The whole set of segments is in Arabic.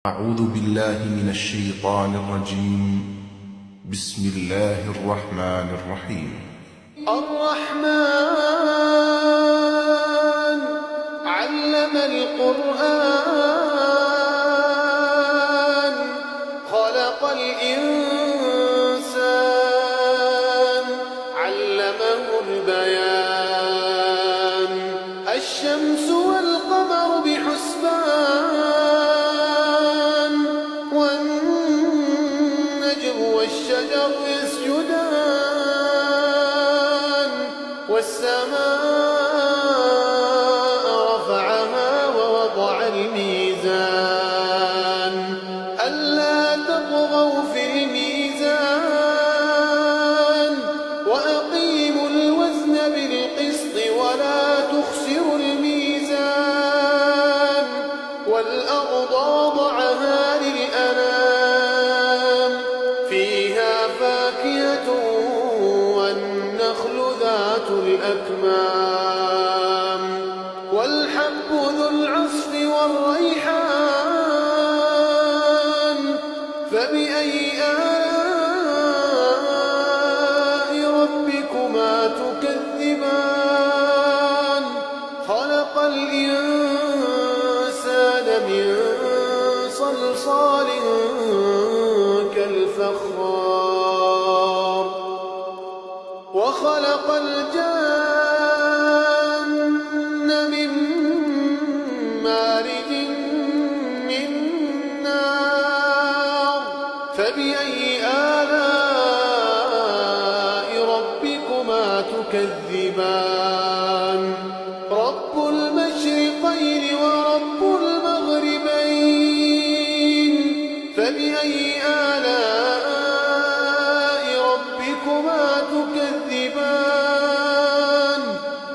أعوذ بالله من الشيطان الرجيم. بسم الله الرحمن الرحيم. الرحمن علم القرآن خلق الإنسان علمه البيان الشمس والقمر بحسبان والنجم والشجر يسجدان والسماء رفعها ووضع الميزان ألا تطغوا في الميزان وأقيموا الوزن بالقسط ولا تخسروا الميزان والأرض وضعها للأنام فيها فاكهة والنخل ذات الأكمام والحب ذو العصف والريحان فبأي آلاء ربكما تكذبان خلق الإنسان من صلصال كالفخار وخلق الجن من مارج من نار فبأي آلاء ربكما تكذبان رب المشرقين ورب المغربين فبأي آلاء ربكما تكذبان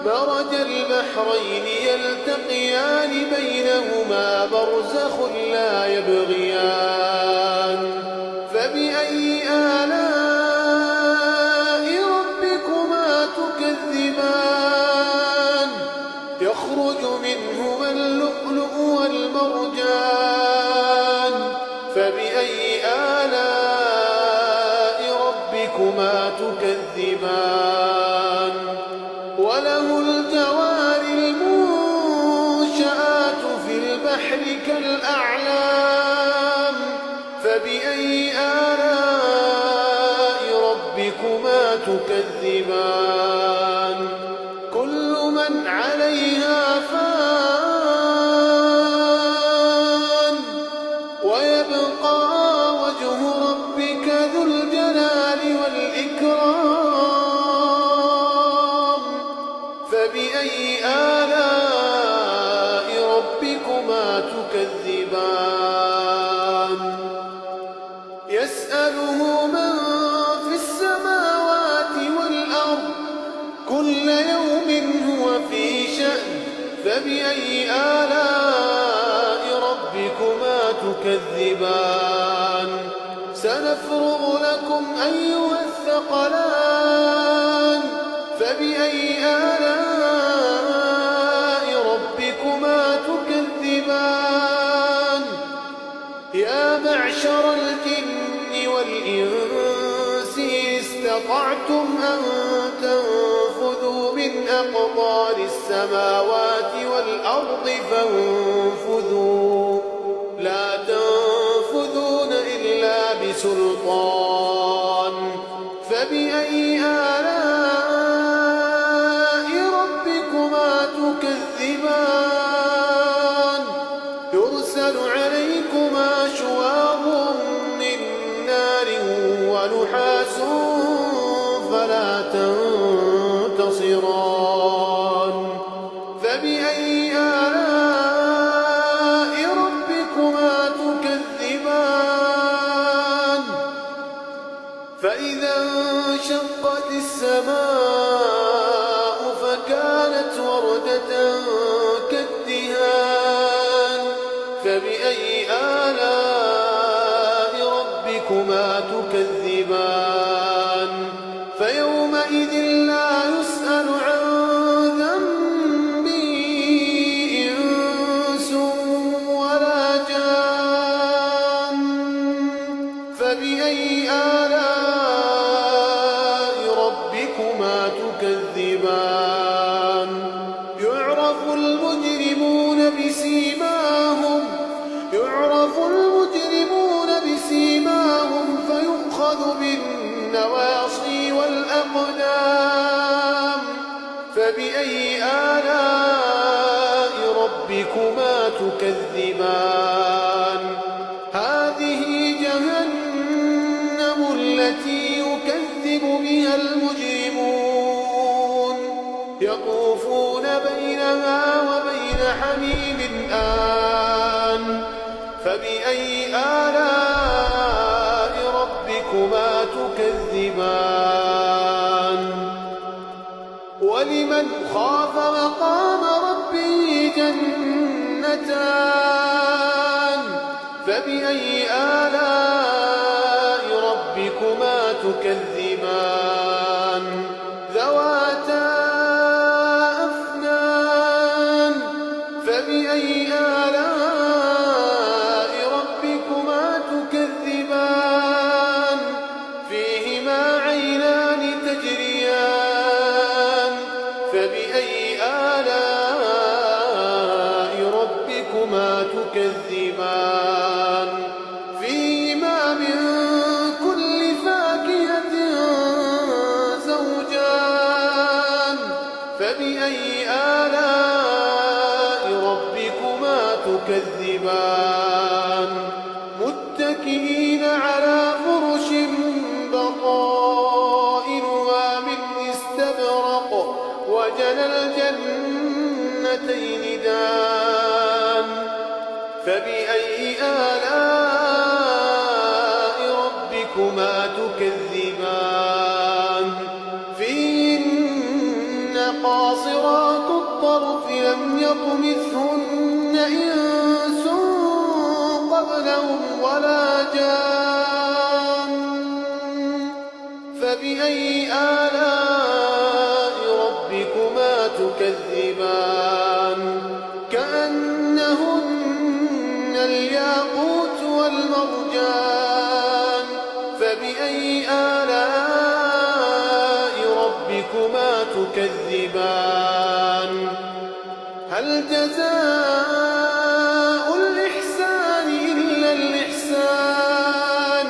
مرج البحرين يلتقيان بينهما برزخ لا يبغيان فبأي آلاء ربكما تكذبان يخرج منهما اللؤلؤ والمرجان فبأي آلاء ربكما تكذبان وله الجوار المنشآت في البحر كالأعلام فبأي آلاء ربكما تكذبان كل من عليها فان ويبقى وجه ربك ذو الجلال والإكرام فبأي آلاء ربكما تكذبان يسأله من في السماوات والأرض كل يوم هو في شأن فبأي آلاء ربكما تكذبان سنفرغ لكم أيها الثقلان فبأي آلاء ربكما تكذبان يا معشر الجن والإنس استطعتم أن تنفذوا من أقطار السماوات والأرض فانفذوا لا تنفذون إلا بسلطان فبأي آلاء ربكما تكذبان يرسل عليكما شواظ من نار ونحاس فلا تنتصران فبأي آلاء ربكما تكذبان فإذا انشقت السماء فكانت وردة كالدهان فبأي آلاء ربكما تكذبان فيومئذ لا يسأل عن ذنبه إنس ولا جان يعرف المجرمون بسيماهم فيؤخذ بالنواصي والأقدام فبأي آلاء ربكما تكذبان هذه جهنم التي يكذب بها المجرمون يطوفون بينها وبين حميم آن فبأي آلاء ربكما تكذبان ولمن خاف مقام ربه جنتان فبأي آلاء ربكما تكذبان ذواتا أفنان فبأي آلاء ربكما تكذبان فيهما عينان تجريان فبأي آلاء ربكما تكذبان فيهما من كل فاكهة زوجان فبأي آلاء ربكما تكذبان متكئين على فرش بطائنها من استبرق وجنى الجنتين دان فبأي آلاء ربكما تكذبان فيهن قاصرات الطرف لم يطمثهن إنس قبلهم ولا جان فبأي آلاء ربكما تكذبان كأنهن الياقوت والمرجان فبأي آلاء ربكما تكذبان هل جزاء الإحسان إلا الإحسان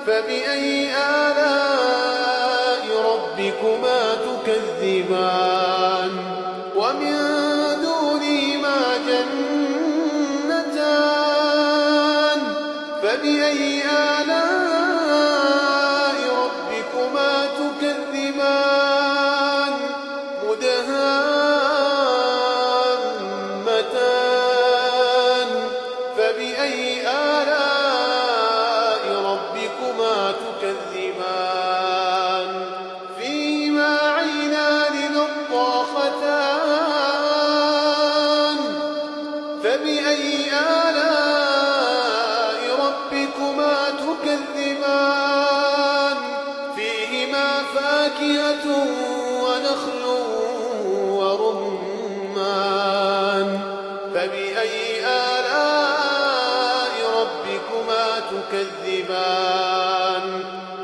فبأي آلاء ربكما تكذبان ومن دونهما جنتان فبأي آلاء ربكما تكذبان مدهامتان فبأي آلاء ربكما تكذبان فيهما عينان نضاختان فبأي آلاء ربكما تكذبان فيهما فاكهة ونخل ورمان فبأي آلاء ربكما تكذبان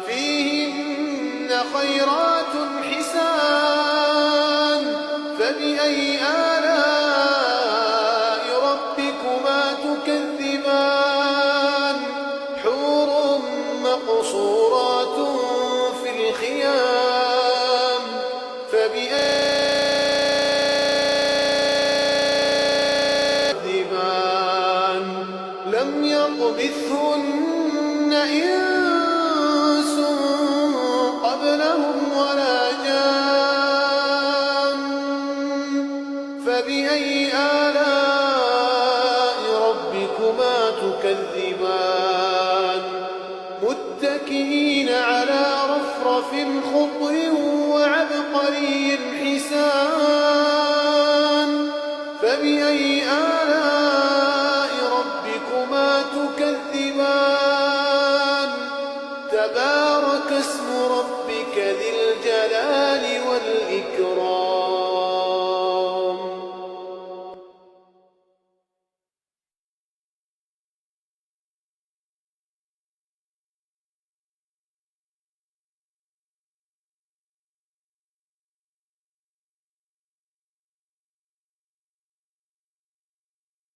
فيهن خيرات حسان فبأي آلاء ربكما تكذبان حور مقصورات في الخيام فبأي تكذبان لم يطمثهن إنس قبلهم ولا جان فبأي آلاء ربكما تكذبان متكئين على رفرف خضر وعبقري حسان